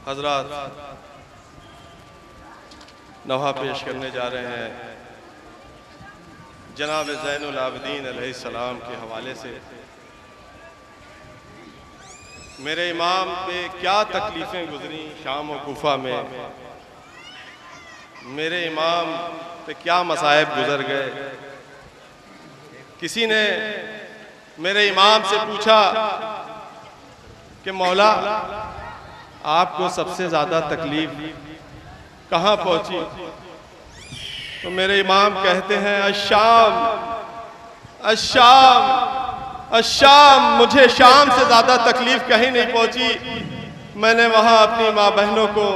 हजरात नवा पेश करने जा रहे हैं जनाब ज़ैनुल आबिदीन अलैहिस्सलाम के हवाले से। मेरे इमाम पे क्या तकलीफ़ें गुजरी शाम और कूफा में, मेरे इमाम पे क्या मसाइब गुजर गए। किसी ने मेरे इमाम से पूछा कि मौला आपको सबसे ज़्यादा तकलीफ कहाँ पहुँची? तो मेरे इमाम कहते हैं अशाम, अशाम, अशाम। मुझे शाम से ज़्यादा तकलीफ कहीं नहीं पहुँची। मैंने वहाँ अपनी माँ बहनों को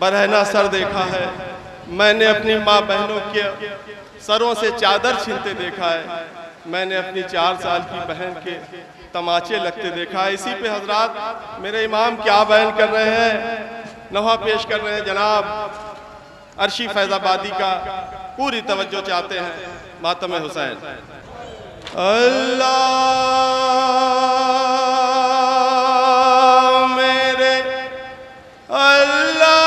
बरहना सर देखा है, मैंने अपनी माँ बहनों के सरों से चादर छीनते देखा है, मैंने अपनी 4 साल की बहन के तमाचे लगते देखा है। इसी पे हजरात मेरे इमाम क्या बयान कर रहे हैं, नवा पेश कर रहे हैं। जनाब अर्शी फैज़ाबादी का पूरी तवज्जो चाहते हैं। मातम हुसैन। अल्लाह मेरे अल्लाह,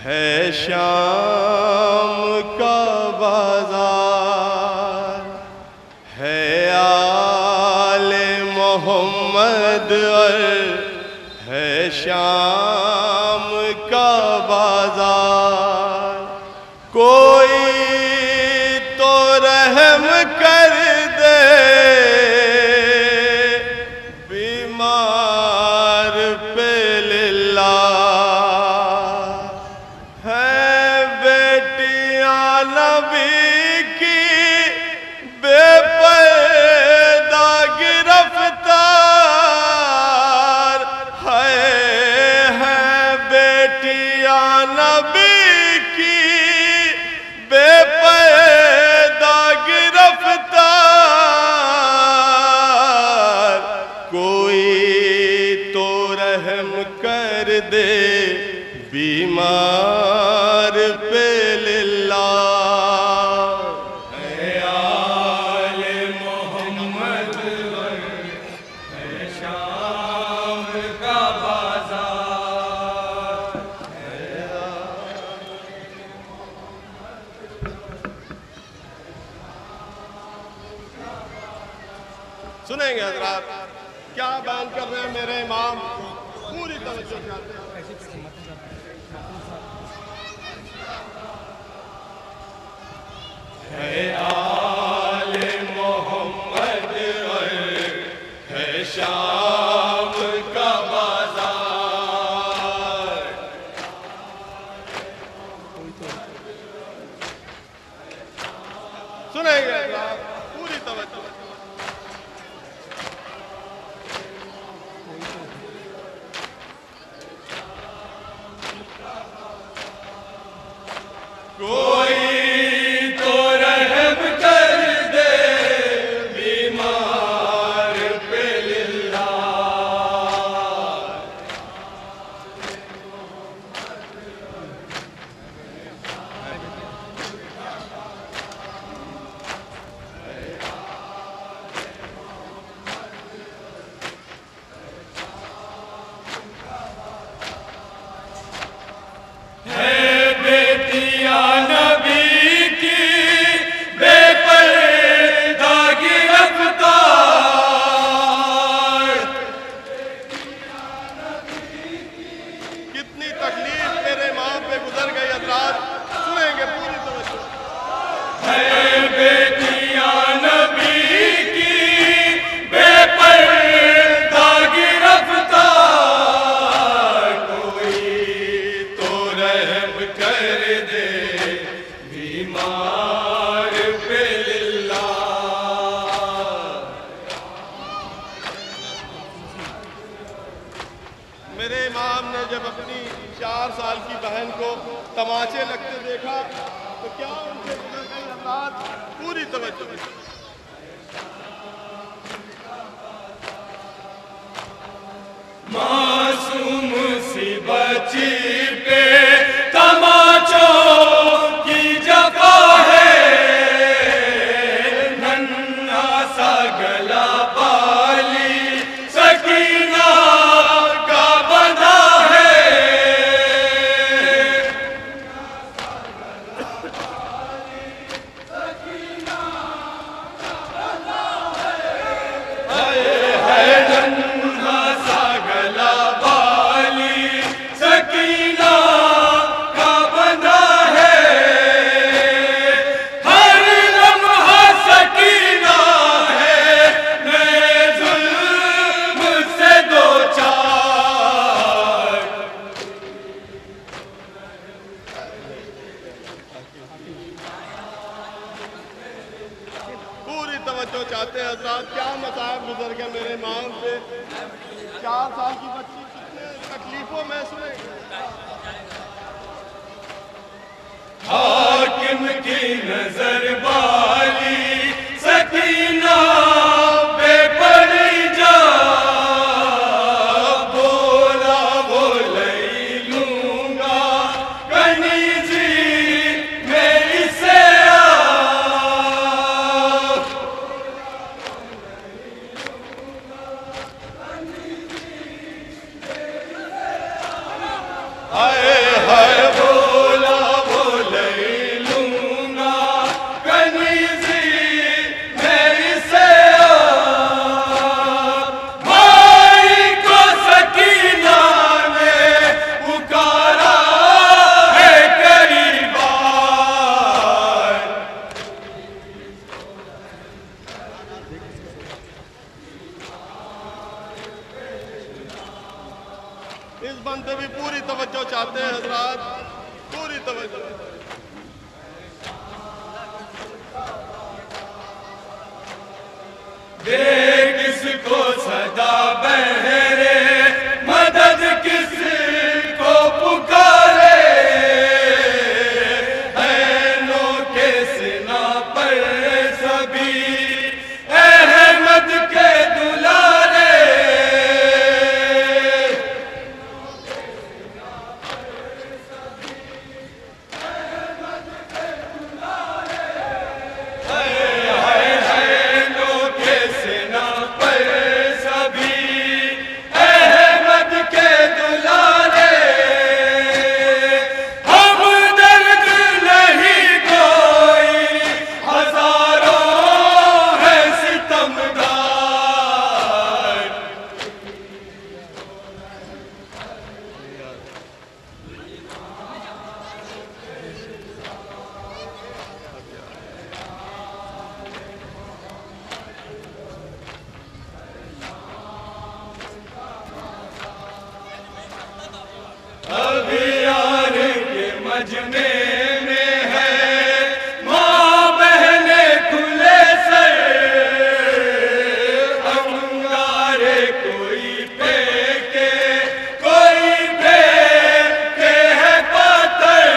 है शाम का बाजार, है आले मोहम्मद है शाम का बाजार। कोई तो रहम कर दे बीमार पे लिल्ला। नबी की बेपर्दा गिरफ्तार है बेटियां नबी की बेपर्दा गिरफ्तार। कोई तो रहम कर दे बीमार पे लिल्ला। सुनेंगे हजरात क्या बयान कर रहे हैं मेरे इमाम, पूरी तवज्जो चाहते हैं। है आले मोहम्मद है शाम का बाजार। सुनेंगे पूरी तवज्जो। कोई तो रहम कर दे बीमार पे लिल्ला। जब अपनी 4 साल की बहन को तमाचे लगते देखा तो क्या उनसे गुजर गई औलाद? पूरी तवज्जो। मासूम सी बच्ची पे तमाचों की जगह है, नन्हा सा गला बाली सकीना का बंधा है। नन्हा सा गला बाली सकीना का बंधा है, हर लम्हा सकीना है नए जुल्म से दो चार। पूरी तवज्जो चाहते हैं हजरात। क्या मसाइब गुजर गए मेरे इमाम पे। 4 साल की बच्ची कितने तकलीफों में सुने। हाकिम की नजर वाली सकीना पे पड़ी जा, बोला वो ले लूंगा कनीजी मेरी से आ। हाय हाय बोला वो ले लूंगा कनीजी मेरी से आ। भाई को सकीना ने पुकारा है कई बार। इस बंद पे भी पूरी तवज्जो चाहते हैं हजरात। पूरी तवज्जो। दे किसको सदा बहरे, मदद किसको पुकारे, ऐनों के सिना पर सभी अहमद के दुलारे। ऐनों के सिना पर सभी अहमद के दुलारे। हम दर्द नहीं कोई, हजारों है सितमगार। अभियान के मजमे में है माँ बहने खुले सर, अंगारे कोई फेंके कोई फेंके है पत्थर।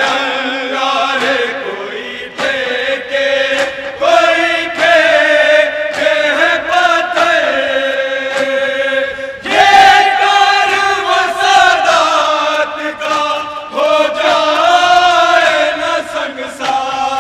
अंगारे कोई फेंके कोई फेंके है पत्थर। ये कारवां सादात का हो जाए न संगसार।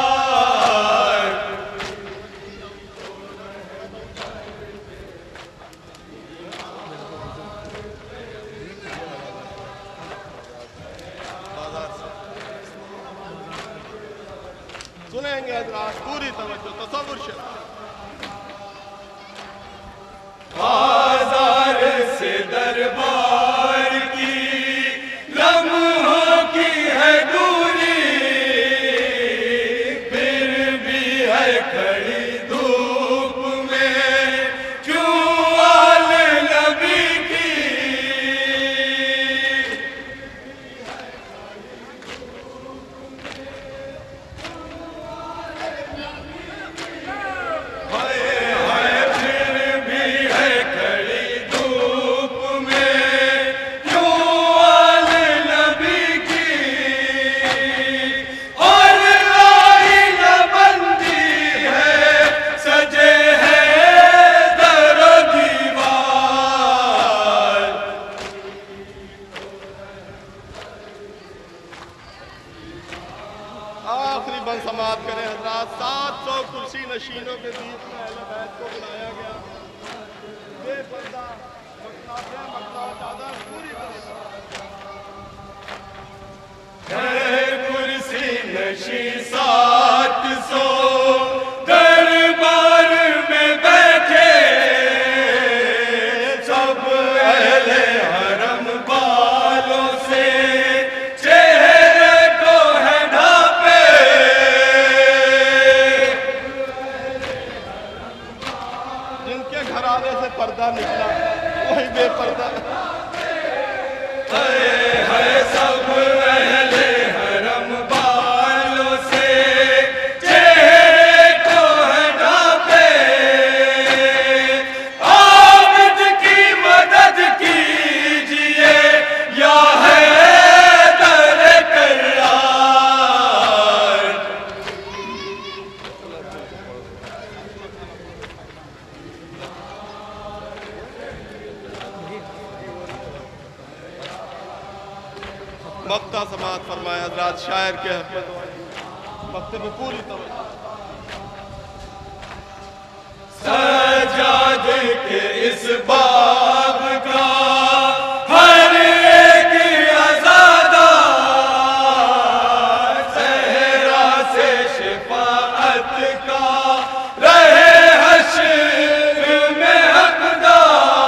सुनेंगे हजरात। पूरी तवज्जो। तसव्वुर से बाजार से दरबार की लम्हों की है दूरी, फिर भी है खड़ी धूप में क्यों आल नबी की। नशीनों के बीच में अहले बैत को बुलाया गया। बेपर्दा मकना चादर पूरी कुर्सी नशी 700 दरबार में बैठे सब अहले हरम बालों से चेहरे को है ढापे। जिनके घराने से पर्दा निकला वही बेपर्दा। है सब अहले हरम बालों से चेहरे को है ढापे। आबिद की मदद कीजिए या है दर करार। मक्ता समात फरमाए हजरात शायर के हक में वक्त में पूरी तवज्जो। सजाद के इस बाब का हर एक आज़ादार सहरा से शिफाअत का रहे हश्र में हकदार।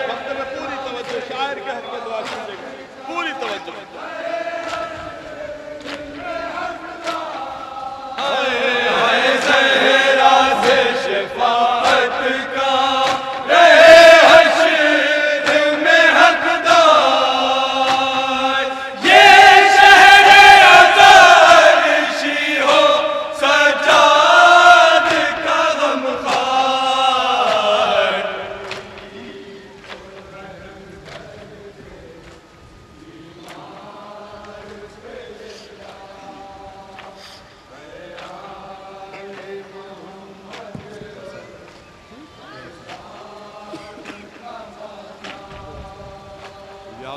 वक्त में पूरी तवज्जो शायर के हक में दुआ कीजिएगा, पूरी तवज्जो। सहरा से शिफाअत का रहे हश्र में हकदार। ये शहर अज़ारिशी हो सजाद का गमखार। या